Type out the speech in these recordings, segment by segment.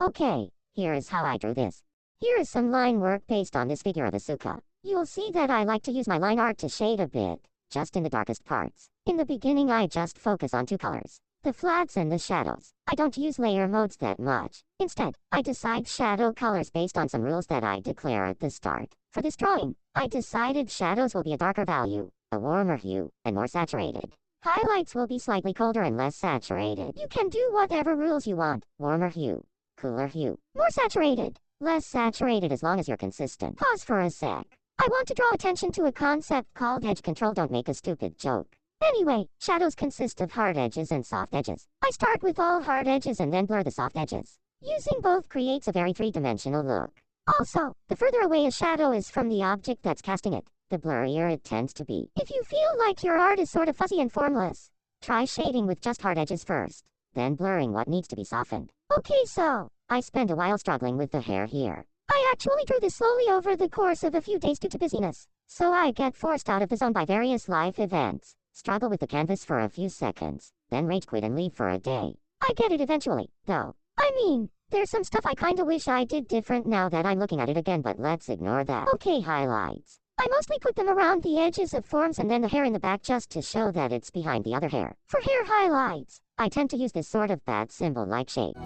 Okay, here is how I drew this. Here is some line work based on this figure of Asuka. You'll see that I like to use my line art to shade a bit, just in the darkest parts. In the beginning I just focus on two colors, the flats and the shadows. I don't use layer modes that much. Instead, I decide shadow colors based on some rules that I declare at the start. For this drawing, I decided shadows will be a darker value, a warmer hue, and more saturated. Highlights will be slightly colder and less saturated. You can do whatever rules you want. Warmer hue, cooler hue, more saturated, less saturated as long as you're consistent. Pause for a sec. I want to draw attention to a concept called edge control. Don't make a stupid joke. Anyway, shadows consist of hard edges and soft edges. I start with all hard edges and then blur the soft edges. Using both creates a very three-dimensional look. Also, the further away a shadow is from the object that's casting it, the blurrier it tends to be. If you feel like your art is sort of fuzzy and formless, try shading with just hard edges first, then blurring what needs to be softened. Okay, so I spent a while struggling with the hair here. I actually drew this slowly over the course of a few days due to busyness, so I get forced out of the zone by various life events, struggle with the canvas for a few seconds, then rage quit and leave for a day. I get it eventually, though. I mean, there's some stuff I kinda wish I did different now that I'm looking at it again, but let's ignore that. Okay, highlights. I mostly put them around the edges of forms and then the hair in the back just to show that it's behind the other hair. For hair highlights, I tend to use this sort of bat symbol-like shape.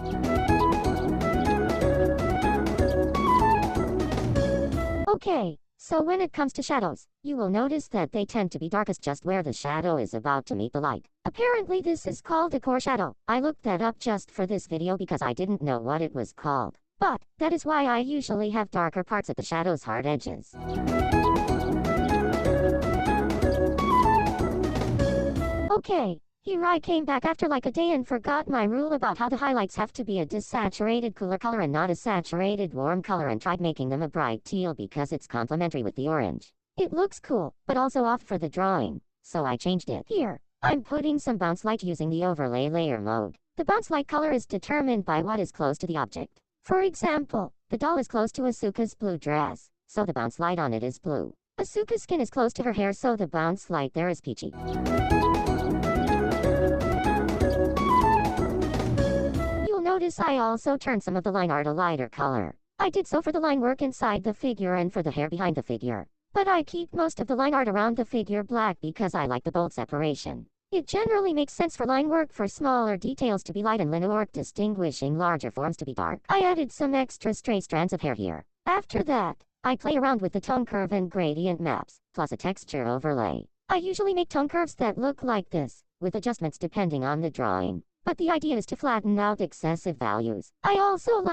Okay, so when it comes to shadows, you will notice that they tend to be darkest just where the shadow is about to meet the light. Apparently this is called a core shadow. I looked that up just for this video because I didn't know what it was called. But that is why I usually have darker parts at the shadow's hard edges. Okay, here I came back after like a day and forgot my rule about how the highlights have to be a desaturated cooler color and not a saturated warm color, and tried making them a bright teal because it's complementary with the orange. It looks cool, but also off for the drawing, so I changed it. Here, I'm putting some bounce light using the overlay layer mode. The bounce light color is determined by what is close to the object. For example, the doll is close to Asuka's blue dress, so the bounce light on it is blue. Asuka's skin is close to her hair, so the bounce light there is peachy. You'll notice I also turned some of the line art a lighter color. I did so for the line work inside the figure and for the hair behind the figure. But I keep most of the line art around the figure black because I like the bold separation. It generally makes sense for line work for smaller details to be light and linear work distinguishing larger forms to be dark. I added some extra stray strands of hair here. After that, I play around with the tone curve and gradient maps, plus a texture overlay. I usually make tone curves that look like this, with adjustments depending on the drawing. But the idea is to flatten out excessive values. I also like